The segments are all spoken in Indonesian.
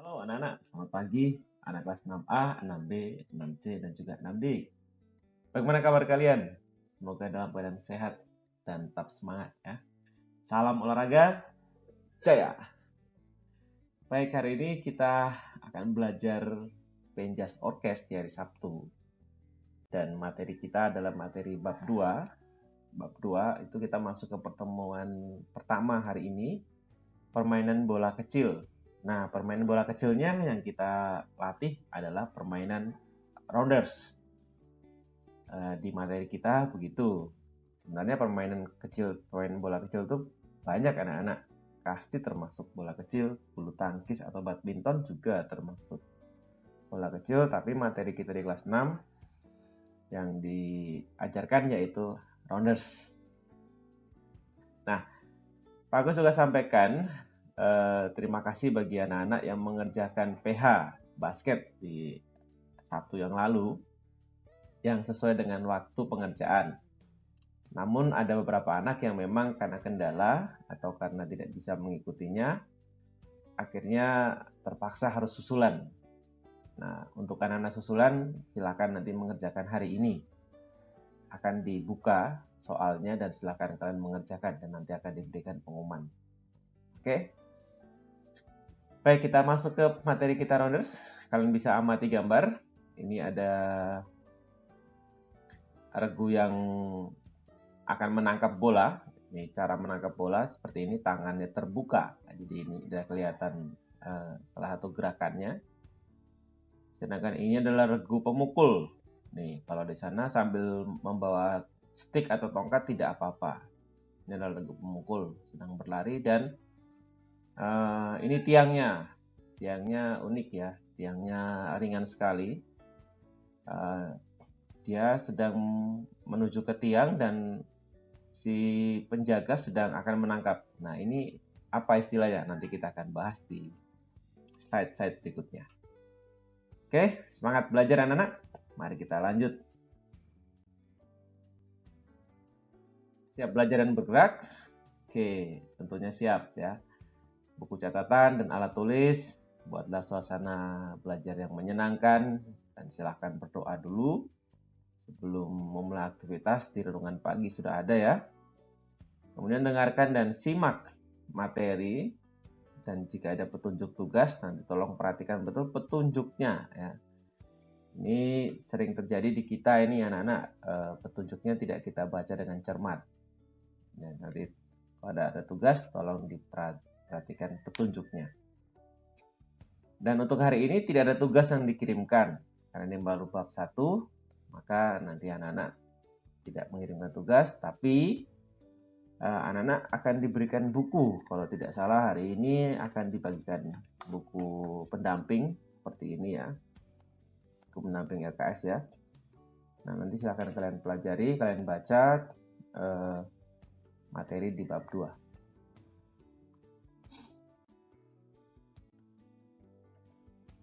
Halo anak-anak, selamat pagi. Anak kelas 6A, 6B, 6C, dan juga 6D. Bagaimana kabar kalian? Semoga dalam keadaan sehat dan tetap semangat ya. Salam olahraga, jaya! Baik, hari ini kita akan belajar Penjas Orkes di hari Sabtu. Dan materi kita adalah materi bab 2. Bab 2 itu kita masuk ke pertemuan pertama hari ini, permainan bola kecil. Nah, permainan bola kecilnya yang kita latih adalah permainan rounders. Di materi kita begitu. Sebenarnya permainan bola kecil itu banyak anak-anak. Pasti termasuk bola kecil, bulu tangkis atau badminton juga termasuk bola kecil, tapi materi kita di kelas 6 yang diajarkan yaitu rounders. Nah, Pak Agus juga sampaikan terima kasih bagi anak-anak yang mengerjakan PH basket di Sabtu yang lalu yang sesuai dengan waktu pengerjaan. Namun ada beberapa anak yang memang karena kendala atau karena tidak bisa mengikutinya, akhirnya terpaksa harus susulan. Nah, untuk anak-anak susulan, silakan nanti mengerjakan hari ini. Akan dibuka soalnya dan silakan kalian mengerjakan dan nanti akan diberikan pengumuman. Oke? Baik, kita masuk ke materi kita rounders. Kalian bisa amati gambar. Ini ada regu yang akan menangkap bola. Ini cara menangkap bola seperti ini, tangannya terbuka. Jadi ini sudah kelihatan salah satu gerakannya. Sedangkan ini adalah regu pemukul. Nih, kalau di sana sambil membawa stick atau tongkat tidak apa-apa. Ini adalah regu pemukul sedang berlari dan ini tiangnya. Tiangnya unik ya. Tiangnya ringan sekali. Dia sedang menuju ke tiang dan si penjaga sedang akan menangkap. Nah, ini apa istilahnya? Nanti kita akan bahas di slide-slide berikutnya. Oke, semangat belajar anak-anak. Mari kita lanjut. Siap belajar dan bergerak? Oke, tentunya siap ya. Buku catatan dan alat tulis. Buatlah suasana belajar yang menyenangkan. Dan silahkan berdoa dulu. Sebelum memulai aktivitas di renungan pagi sudah ada ya. Kemudian dengarkan dan simak materi. Dan jika ada petunjuk tugas, nanti tolong perhatikan betul petunjuknya ya. Ini sering terjadi di kita ini anak-anak, petunjuknya tidak kita baca dengan cermat. Ya, nanti kalau ada tugas, tolong diperhatikan petunjuknya. Dan untuk hari ini tidak ada tugas yang dikirimkan. Karena ini baru bab 1, maka nanti anak-anak tidak mengirimkan tugas, tapi anak-anak akan diberikan buku. Kalau tidak salah hari ini akan dibagikan buku pendamping seperti ini ya. Buku pendamping LKS ya. Nah, nanti silakan kalian pelajari, kalian baca materi di bab 2.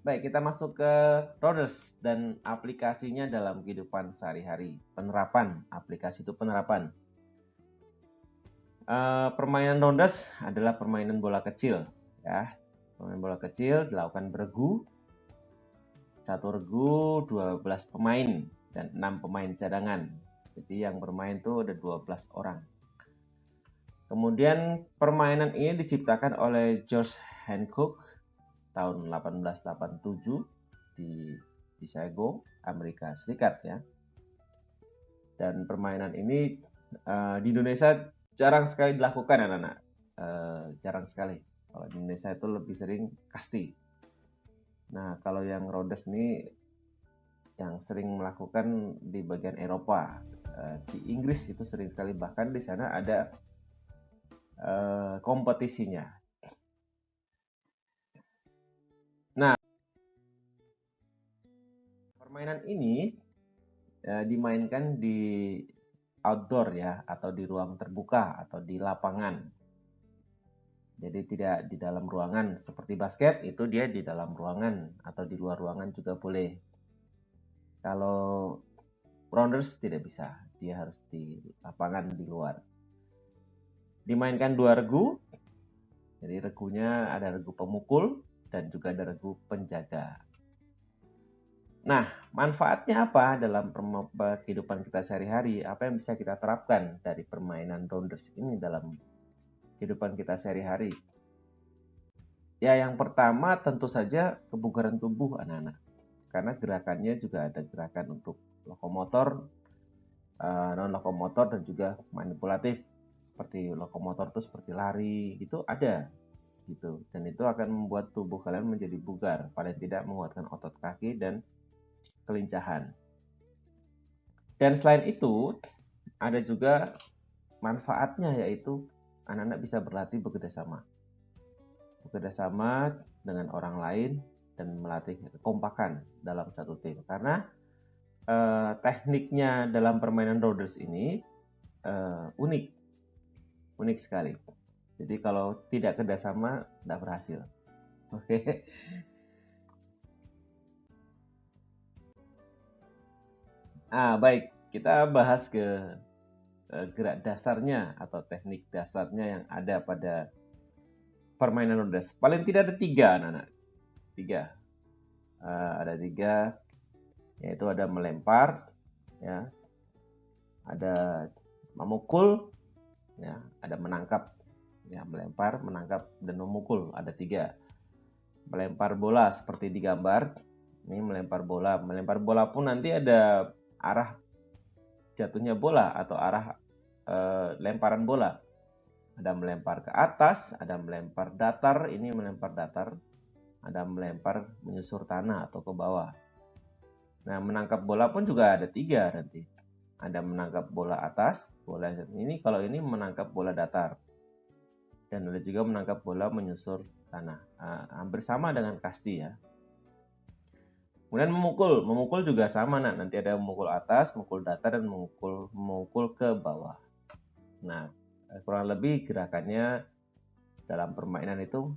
Baik, kita masuk ke rounders dan aplikasinya dalam kehidupan sehari-hari. Penerapan, aplikasi itu penerapan. Permainan rounders adalah permainan bola kecil ya. Permainan bola kecil dilakukan beregu. Satu regu 12 pemain dan 6 pemain cadangan. Jadi yang bermain itu ada 12 orang. Kemudian permainan ini diciptakan oleh George Hancock tahun 1887 di Chicago, Amerika Serikat ya. Dan permainan ini di Indonesia jarang sekali dilakukan anak-anak. Jarang sekali. Kalau di Indonesia itu lebih sering kasti. Nah, kalau yang rounders ini yang sering melakukan di bagian Eropa. Di Inggris itu sering sekali, bahkan di sana ada kompetisinya. Nah, permainan ini dimainkan di outdoor ya, atau di ruang terbuka atau di lapangan. Jadi tidak di dalam ruangan seperti basket, itu dia di dalam ruangan atau di luar ruangan juga boleh. Kalau rounders tidak bisa, dia harus di lapangan di luar. Dimainkan 2 regu. Jadi regunya ada regu pemukul dan juga ada regu penjaga. Nah, manfaatnya apa dalam kehidupan kita sehari-hari? Apa yang bisa kita terapkan dari permainan rounders ini dalam kehidupan kita sehari-hari? Ya, yang pertama tentu saja kebugaran tubuh anak-anak. Karena gerakannya juga ada gerakan untuk lokomotor, non-lokomotor, dan juga manipulatif. Seperti lokomotor itu seperti lari, itu ada gitu. Dan itu akan membuat tubuh kalian menjadi bugar, paling tidak menguatkan otot kaki dan kelincahan. Dan selain itu, ada juga manfaatnya, yaitu anak-anak bisa berlatih bekerja sama dengan orang lain dan melatih kekompakan dalam satu tim. Karena tekniknya dalam permainan rounders ini unik sekali. Jadi kalau tidak kerjasama, tidak berhasil. Oke. Baik, kita bahas ke gerak dasarnya atau teknik dasarnya yang ada pada permainan rounders. Paling tidak ada 3, anak-anak. 3. Ada 3, yaitu ada melempar, ya, ada memukul, ya, ada menangkap. Ya, melempar, menangkap, dan memukul, ada 3. Melempar bola seperti di gambar. Ini melempar bola. Melempar bola pun nanti ada arah jatuhnya bola atau arah lemparan bola. Ada melempar ke atas, ada melempar datar, ini melempar datar, ada melempar menyusur tanah atau ke bawah. Nah, menangkap bola pun juga ada 3 nanti. Ada menangkap bola atas, bola ini kalau ini menangkap bola datar. Dan ada juga menangkap bola menyusur tanah. Hampir sama dengan kasti ya. Kemudian memukul juga sama, nanti ada memukul atas, memukul datar, dan memukul ke bawah. Nah, kurang lebih gerakannya dalam permainan itu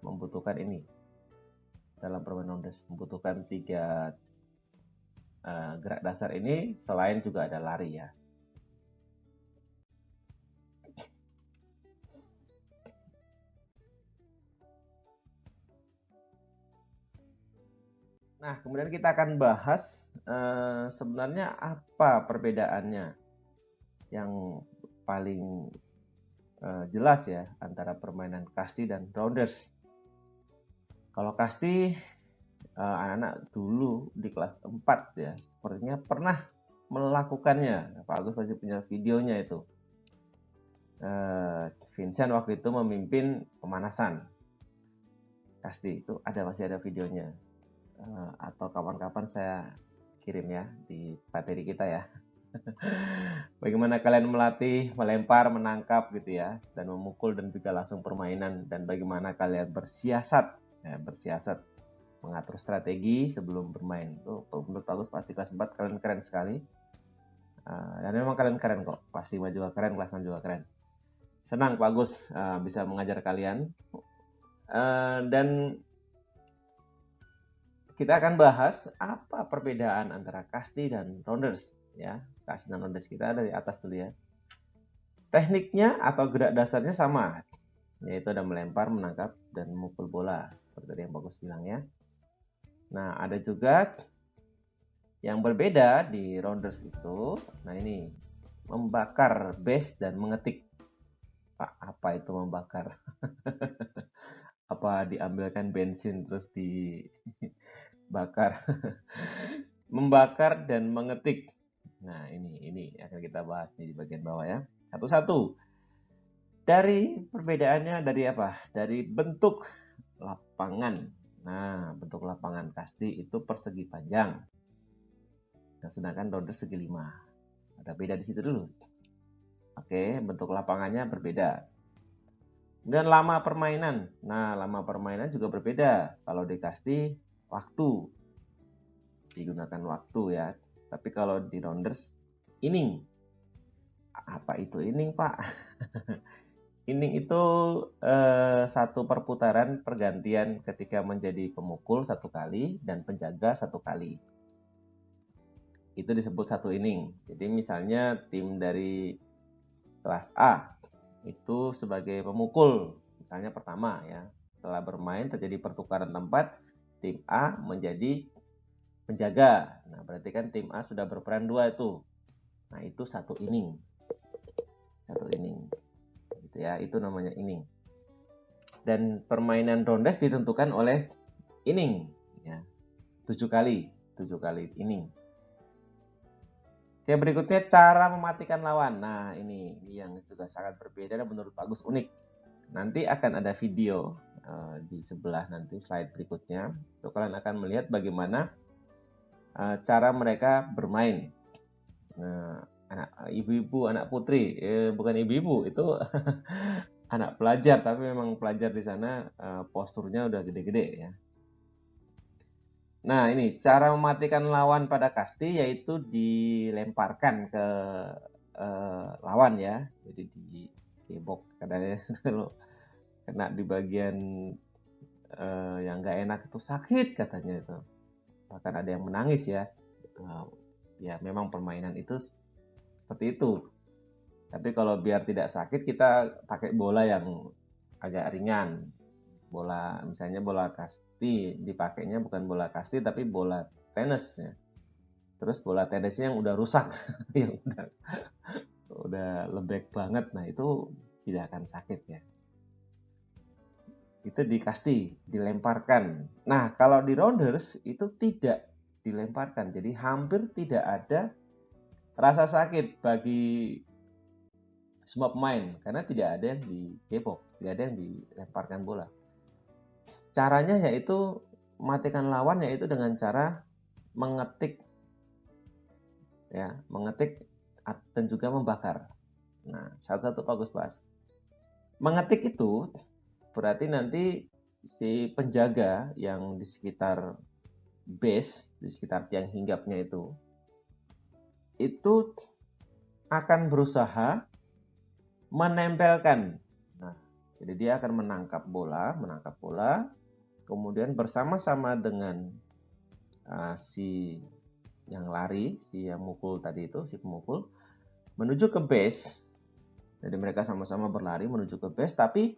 membutuhkan ini. Dalam permainan rounders membutuhkan 3 gerak dasar ini, selain juga ada lari ya. Nah, kemudian kita akan bahas sebenarnya apa perbedaannya yang paling jelas ya antara permainan kasti dan rounders. Kalau kasti, anak-anak dulu di kelas 4 ya, sepertinya pernah melakukannya. Pak Agus masih punya videonya itu. Vincent waktu itu memimpin pemanasan kasti, itu masih ada videonya. Atau kapan-kapan saya kirim ya di materi kita ya. Bagaimana kalian melatih, melempar, menangkap gitu ya, dan memukul, dan juga langsung permainan, dan bagaimana kalian bersiasat mengatur strategi sebelum bermain. Tuh, menurut bagus pasti kelas 4 kalian keren sekali. Dan memang kalian keren kok, pasti juga keren, kelas 6 juga keren. Senang Pak Agus bisa mengajar kalian. Dan kita akan bahas apa perbedaan antara kasti dan rounders ya. Kasti dan rounders kita dari atas dulu ya. Tekniknya atau gerak dasarnya sama, yaitu ada melempar, menangkap, dan memukul bola seperti yang Bagus bilang ya. Nah, ada juga yang berbeda di rounders itu. Nah, ini membakar base dan mengetik. Pak, apa itu membakar? Apa diambilkan bensin terus dibakar? Membakar dan mengetik. Nah, ini akan kita bahas nih di bagian bawah ya. Satu-satu. Dari perbedaannya dari apa? Dari bentuk lapangan. Nah, bentuk lapangan kasti itu persegi panjang. Nah, sedangkan rounders segi 5. Ada beda di situ dulu. Oke, bentuk lapangannya berbeda. Dan lama permainan. Nah, lama permainan juga berbeda. Kalau di kasti, waktu. Digunakan waktu ya. Tapi kalau di rounders, inning. Apa itu inning, Pak? Inning itu satu perputaran pergantian ketika menjadi pemukul 1 kali dan penjaga 1 kali. Itu disebut 1 inning. Jadi misalnya tim dari kelas A itu sebagai pemukul, misalnya pertama ya. Setelah bermain terjadi pertukaran tempat, tim A menjadi penjaga. Nah, berarti kan tim A sudah berperan 2 itu. Nah, itu 1 inning. 1 inning. Gitu ya, itu namanya inning. Dan permainan rondes ditentukan oleh inning, ya. 7 kali inning. Oke, berikutnya cara mematikan lawan. Nah, ini yang juga sangat berbeda dan menurut Pak Gus unik. Nanti akan ada video di sebelah nanti slide berikutnya. Itu kalian akan melihat bagaimana cara mereka bermain. Nah, ibu-ibu, anak putri, bukan ibu-ibu, itu anak pelajar, tapi memang pelajar di sana posturnya udah gede-gede ya. Nah, ini cara mematikan lawan pada kasti yaitu dilemparkan ke lawan ya. Jadi dikebok katanya kalau kena di bagian yang nggak enak itu sakit katanya itu. Bahkan ada yang menangis ya. Ya memang permainan itu seperti itu. Tapi kalau biar tidak sakit kita pakai bola yang agak ringan. Bola misalnya bola kasti dipakainya bukan bola kasti tapi bola tenis ya. Terus bola tenisnya yang udah rusak, yang udah lembek banget, nah itu tidak akan sakit ya. Itu dikasti, dilemparkan. Nah, kalau di rounders itu tidak dilemparkan, jadi hampir tidak ada rasa sakit bagi semua pemain karena tidak ada yang dikebok, tidak ada yang dilemparkan bola. Caranya yaitu matikan lawan yaitu dengan cara mengetik ya, mengetik dan juga membakar. Nah, satu-satu Pak Gus bahas. Mengetik itu berarti nanti si penjaga yang di sekitar base, di sekitar tiang hinggapnya itu akan berusaha menempelkan. Nah, jadi dia akan menangkap bola, kemudian bersama-sama dengan si yang lari, si yang mukul tadi itu, si pemukul, menuju ke base. Jadi mereka sama-sama berlari menuju ke base, tapi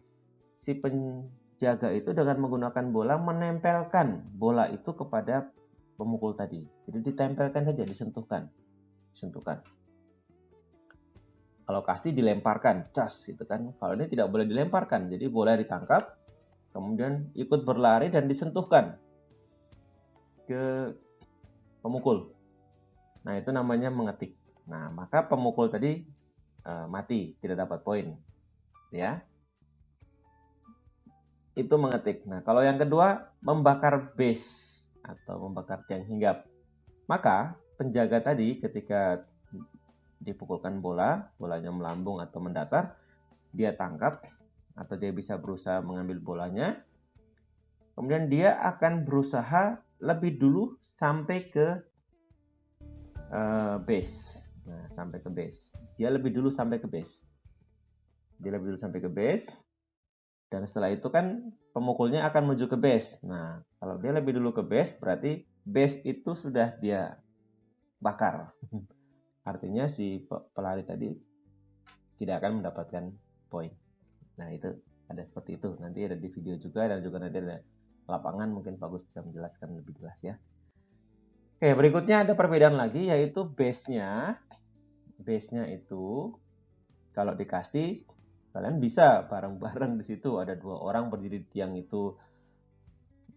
si penjaga itu dengan menggunakan bola menempelkan bola itu kepada pemukul tadi. Jadi ditempelkan saja, disentuhkan. Kalau kasti dilemparkan, cas gitu kan. Kalau ini tidak boleh dilemparkan, jadi bola ditangkap, kemudian ikut berlari dan disentuhkan ke pemukul. Nah, itu namanya mengetik. Nah, maka pemukul tadi mati, tidak dapat poin. Ya. Itu mengetik. Nah, kalau yang kedua, membakar base atau membakar tiang hinggap. Maka, penjaga tadi ketika dipukulkan bolanya melambung atau mendatar, dia tangkap atau dia bisa berusaha mengambil bolanya. Kemudian dia akan berusaha lebih dulu sampai ke base. Nah, sampai ke base. Dia lebih dulu sampai ke base. Dan setelah itu kan pemukulnya akan menuju ke base. Nah, kalau dia lebih dulu ke base, berarti base itu sudah dia bakar. Artinya si pelari tadi tidak akan mendapatkan poin. Nah, itu ada seperti itu. Nanti ada di video juga dan juga nanti ada lapangan, mungkin Pak Gus bisa menjelaskan lebih jelas ya. Oke, berikutnya ada perbedaan lagi yaitu base-nya. Base-nya itu kalau dikasih kalian bisa bareng-bareng di situ, ada 2 orang berdiri di tiang itu.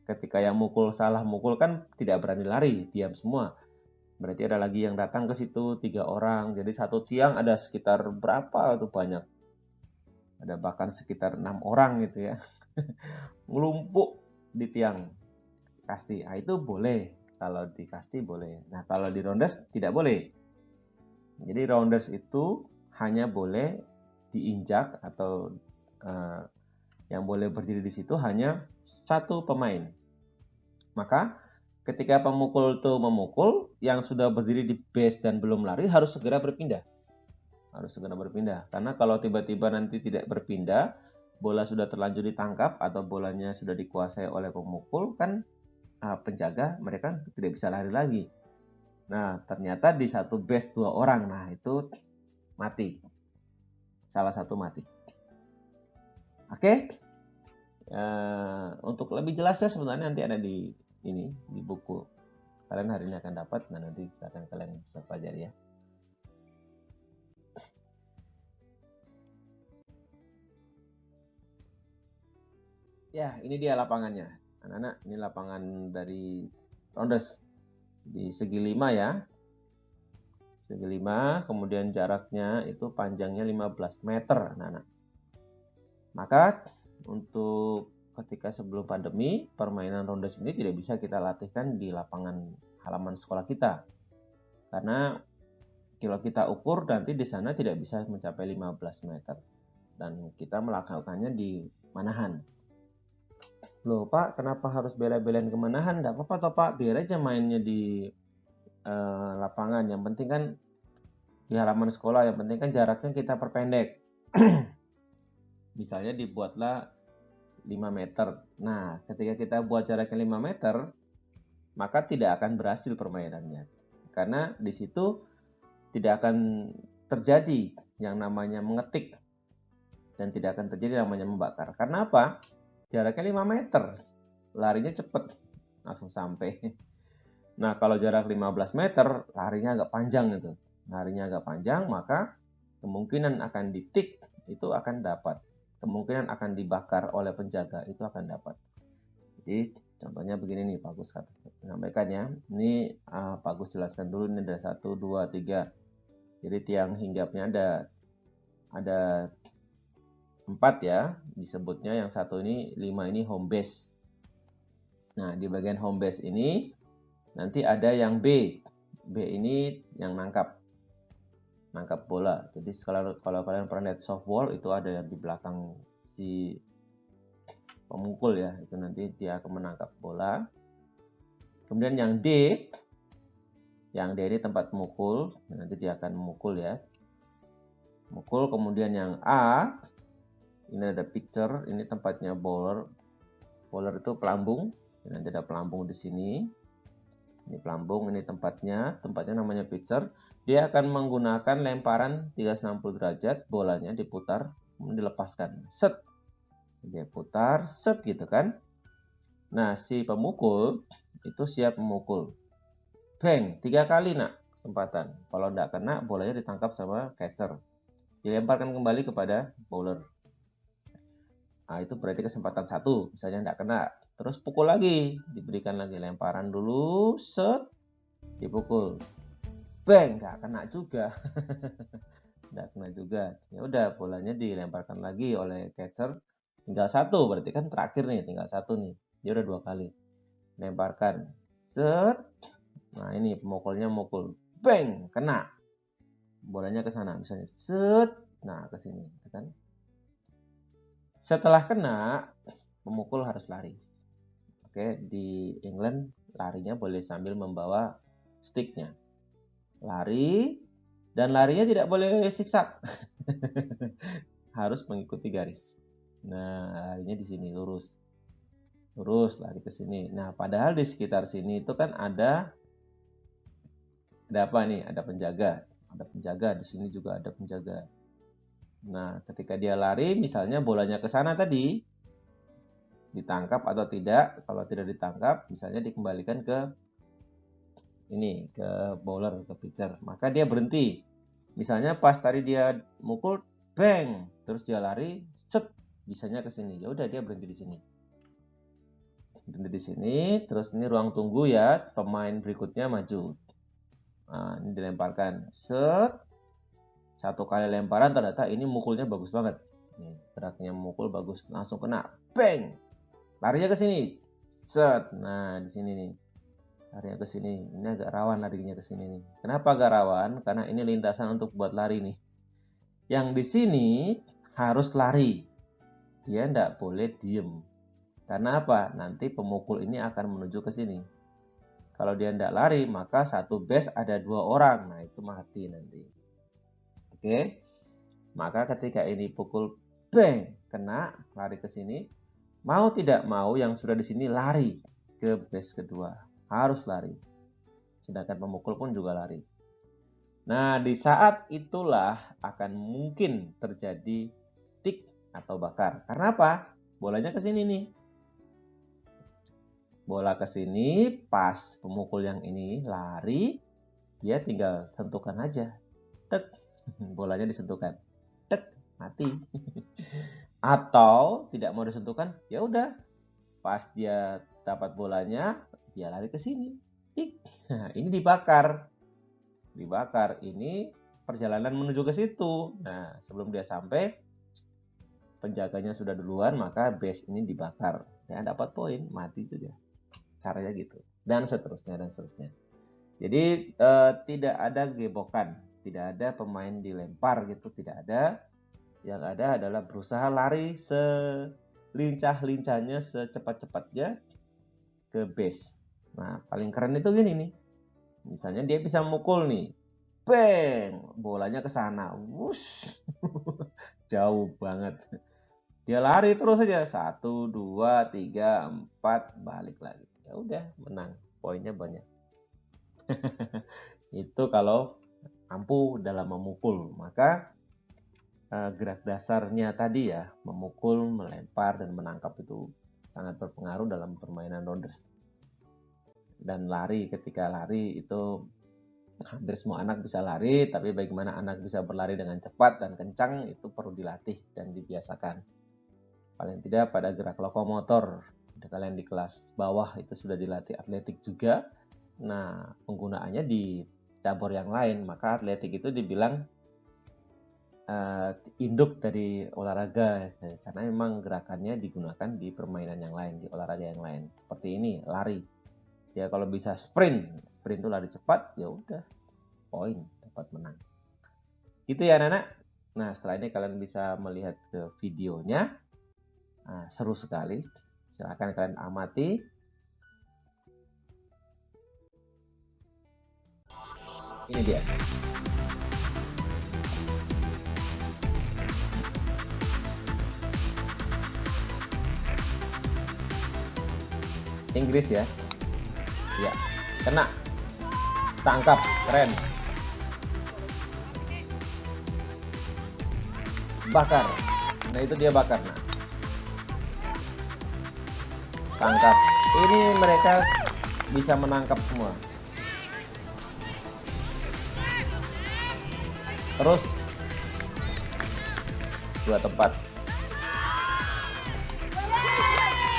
Ketika yang salah mukul kan tidak berani lari, diam semua. Berarti ada lagi yang datang ke situ 3 orang. Jadi satu tiang ada sekitar berapa tuh banyak. Ada bahkan sekitar 6 orang gitu ya. Ngelumpuk di tiang kasti. Nah, itu boleh. Kalau di kasti boleh. Nah, kalau di rounders tidak boleh. Jadi rounders itu hanya boleh diinjak atau yang boleh berdiri di situ hanya 1 pemain. Maka ketika pemukul itu memukul, yang sudah berdiri di base dan belum lari harus segera berpindah. Karena kalau tiba-tiba nanti tidak berpindah, bola sudah terlanjur ditangkap atau bolanya sudah dikuasai oleh pemukul, kan penjaga mereka tidak bisa lari lagi. Nah, ternyata di satu base 2 orang. Nah, itu mati. Salah satu mati. Oke? Untuk lebih jelasnya sebenarnya nanti ada di ini di buku. Kalian hari ini akan dapat, nah nanti akan kalian bisa pelajari ya. Ya, ini dia lapangannya. Anak-anak, ini lapangan dari Rondes di segi 5 ya. Segi 5, kemudian jaraknya itu panjangnya 15 meter, anak-anak. Maka untuk ketika sebelum pandemi, permainan Rondes ini tidak bisa kita latihkan di lapangan halaman sekolah kita. Karena kalau kita ukur nanti di sana tidak bisa mencapai 15 meter. Dan kita melakukannya di Manahan. Loh Pak, kenapa harus bela-belain ke Manahan? Nggak apa-apa toh Pak, biar aja mainnya di lapangan. Yang penting kan di halaman sekolah, yang penting kan jaraknya kita perpendek. Misalnya dibuatlah 5 meter. Nah, ketika kita buat jaraknya 5 meter, maka tidak akan berhasil permainannya. Karena di situ tidak akan terjadi yang namanya mengetik dan tidak akan terjadi yang namanya membakar. Karena apa? Jaraknya 5 meter, larinya cepat, langsung sampai. Nah, kalau jarak 15 meter, larinya agak panjang gitu. Larinya agak panjang, maka kemungkinan akan ditik itu akan dapat. Kemungkinan akan dibakar oleh penjaga itu akan dapat. Jadi, contohnya begini nih, Pak Gus menyampaikan ya. Ini Pak Gus jelaskan dulu, ini ada 1, 2, 3. Jadi tiang hinggapnya ada 4 ya, disebutnya yang satu ini 5 ini home base. Nah, di bagian home base ini nanti ada yang B. B ini yang nangkap bola. Jadi kalau kalian pernah lihat softball itu ada yang di belakang si pemukul ya, itu nanti dia akan menangkap bola. Kemudian yang D ini tempat memukul, nanti dia akan memukul ya. Mukul. Kemudian yang A ini ada pitcher, ini tempatnya bowler. Bowler itu pelambung. Nanti ada pelambung di sini. Ini pelambung, ini tempatnya namanya pitcher. Dia akan menggunakan lemparan 360 derajat, bolanya diputar, kemudian dilepaskan. Set. Dia putar, set gitu kan. Nah, si pemukul itu siap memukul. Bang, 3 kali nak kesempatan. Kalau tidak kena, bolanya ditangkap sama catcher. Dilemparkan kembali kepada bowler. Nah, itu berarti kesempatan 1, misalnya tidak kena. Terus pukul lagi, diberikan lagi lemparan dulu, set, dipukul. Bang, nggak kena juga. Nggak kena juga. Ya udah, bolanya dilemparkan lagi oleh catcher. Tinggal 1, berarti kan terakhir nih, tinggal 1 nih. Dia udah 2 kali. Lemparkan. Set. Nah, ini pemukulnya mukul. Bang, kena. Bolanya ke sana misalnya. Set. Nah, ke sini, kan? Setelah kena, pemukul harus lari. Oke, di England larinya boleh sambil membawa sticknya. Lari, dan larinya tidak boleh zigzag. Harus mengikuti garis. Nah, larinya di sini lurus. Lurus lari ke sini. Nah, padahal di sekitar sini itu kan ada apa nih? Ada penjaga. Ada penjaga, di sini juga ada penjaga. Nah, ketika dia lari, misalnya bolanya ke sana tadi, ditangkap atau tidak. Kalau tidak ditangkap, misalnya dikembalikan ke ini, ke bowler, ke pitcher. Maka dia berhenti. Misalnya pas tadi dia mukul, bang, terus dia lari, set, bisanya ke sini. Ya udah, dia berhenti di sini. Berhenti di sini, terus ini ruang tunggu ya, pemain berikutnya maju. Nah, ini dilemparkan, set. 1 kali lemparan ternyata ini mukulnya bagus banget. Nih, geraknya memukul bagus, langsung kena, bang. Larinya ke sini, set. Nah, di sini nih. Larinya ke sini. Ini agak rawan larinya ke sini nih. Kenapa agak rawan? Karena ini lintasan untuk buat lari nih. Yang di sini harus lari. Dia tidak boleh diem. Karena apa? Nanti pemukul ini akan menuju ke sini. Kalau dia tidak lari, maka satu base ada 2 orang. Nah, itu mati nanti. Oke. Maka ketika ini pukul bang, kena, lari ke sini. Mau tidak mau yang sudah di sini lari ke base kedua. Harus lari. Sedangkan pemukul pun juga lari. Nah, di saat itulah akan mungkin terjadi tik atau bakar. Karena apa? bolanya ke sini nih. Bola ke sini, pas pemukul yang ini lari, dia tinggal sentuhkan aja. Tek, bolanya disentuhkan. Tek, mati. Atau tidak mau disentuhkan, ya udah. Pas dia dapat bolanya, dia lari ke sini. Tik. Nah, ini dibakar. Dibakar. Ini perjalanan menuju ke situ. Nah, sebelum dia sampai, penjaganya sudah duluan, maka base ini dibakar. Ya, dapat poin, mati juga. Caranya gitu. Dan seterusnya, dan seterusnya. Jadi tidak ada gebokan, tidak ada pemain dilempar gitu, tidak ada. Yang ada adalah berusaha lari selincah-lincahnya, secepat-cepatnya ke base. Nah, paling keren itu gini nih. Misalnya dia bisa mukul nih. Bang, bolanya ke sana. Wush. Jauh banget. Dia lari terus aja. 1, 2, 3, 4, balik lagi. Ya udah, menang. Poinnya banyak. Itu kalau ampuh dalam memukul. Maka gerak dasarnya tadi ya, memukul, melempar, dan menangkap itu sangat berpengaruh dalam permainan rounders. Dan lari, ketika lari itu hampir semua anak bisa lari, tapi bagaimana anak bisa berlari dengan cepat dan kencang itu perlu dilatih dan dibiasakan. Paling tidak pada gerak lokomotor, kalian di kelas bawah itu sudah dilatih atletik juga. Nah, penggunaannya di cabur yang lain, maka atletik itu dibilang induk dari olahraga, karena memang gerakannya digunakan di permainan yang lain, di olahraga yang lain. Seperti ini, lari. Ya kalau bisa sprint itu lari cepat, ya udah, poin, dapat menang. Gitu ya anak-anak. Nah, setelah ini kalian bisa melihat ke videonya. Nah, seru sekali. Silakan kalian amati. Ini dia. Inggris ya. Ya, kena. Tangkap, keren. Bakar. Nah, itu dia bakar. Nah. Tangkap. Ini mereka bisa menangkap semua. Terus 2 tempat.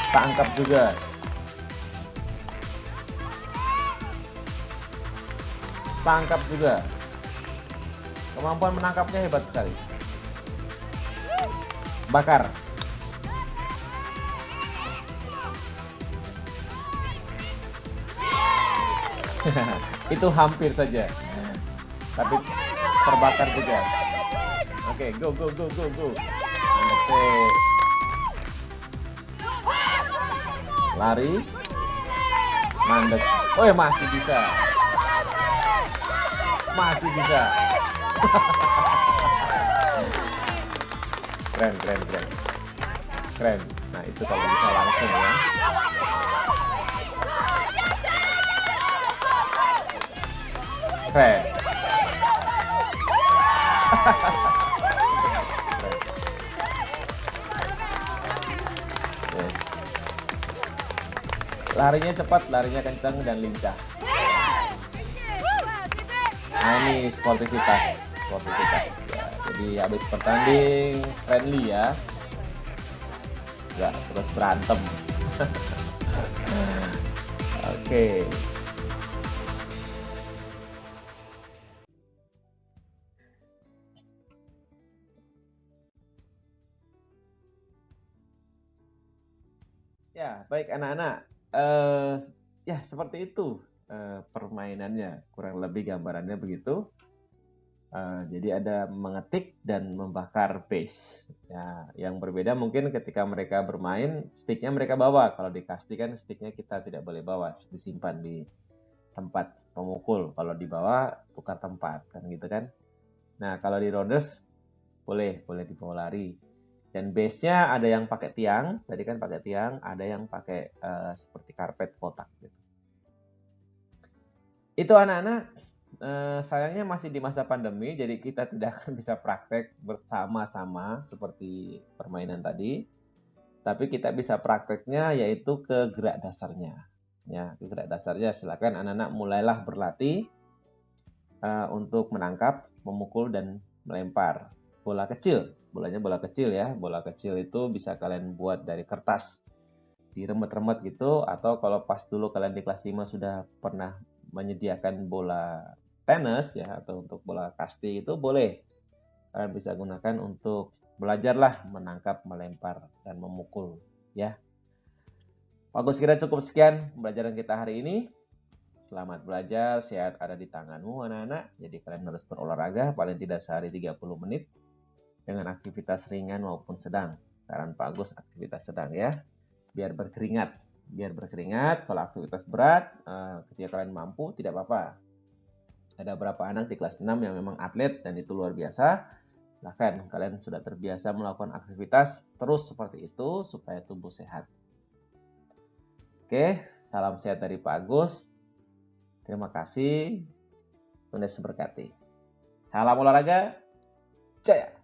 Tangkap juga. Tangkap juga. Kemampuan menangkapnya hebat sekali. Bakar. Itu hampir saja, tapi terbakar juga. Oke, go. Oke. Lari. Mandek. Oh, masih bisa. Keren. Nah, itu kalau bisa langsung ya. Keren. Yes. Larinya cepat, larinya kencang dan lincah. Nah, ini sportivitas. Ya, jadi habis bertanding friendly ya. Nggak terus berantem. Oke. Ya, baik anak-anak. Ya, seperti itu permainannya. Kurang lebih gambarannya begitu. Jadi ada mengetik dan membakar base. Ya, yang berbeda mungkin ketika mereka bermain, sticknya mereka bawa. Kalau di kasti kan sticknya kita tidak boleh bawa, disimpan di tempat pemukul. Kalau dibawa, tukar tempat, kan gitu kan. Nah, kalau di rounders, boleh dibawa lari. Dan base-nya ada yang pakai tiang, tadi kan pakai tiang, ada yang pakai seperti karpet kotak gitu. Itu anak-anak, sayangnya masih di masa pandemi, jadi kita tidak akan bisa praktek bersama-sama seperti permainan tadi. Tapi kita bisa prakteknya yaitu ke gerak dasarnya. Ya, ke gerak dasarnya silakan anak-anak mulailah berlatih untuk menangkap, memukul dan melempar bola kecil. Bolanya bola kecil ya. Bola kecil itu bisa kalian buat dari kertas, diremet-remet gitu, atau kalau pas dulu kalian di kelas 5 sudah pernah menyediakan bola tenis ya, atau untuk bola kasti itu boleh kalian bisa gunakan untuk belajarlah menangkap, melempar dan memukul ya. Bagus, kira cukup sekian pembelajaran kita hari ini. Selamat belajar, sehat ada di tanganmu anak-anak. Jadi kalian harus berolahraga paling tidak sehari 30 menit dengan aktivitas ringan maupun sedang. Saran Pak Agus aktivitas sedang ya. Biar berkeringat. Kalau aktivitas berat, ketika kalian mampu tidak apa-apa. Ada beberapa anak di kelas 6 yang memang atlet dan itu luar biasa. Bahkan kalian sudah terbiasa melakukan aktivitas terus seperti itu supaya tubuh sehat. Oke, salam sehat dari Pak Agus. Terima kasih. Tuhan Yesus berkati. Salam olahraga. Jaya.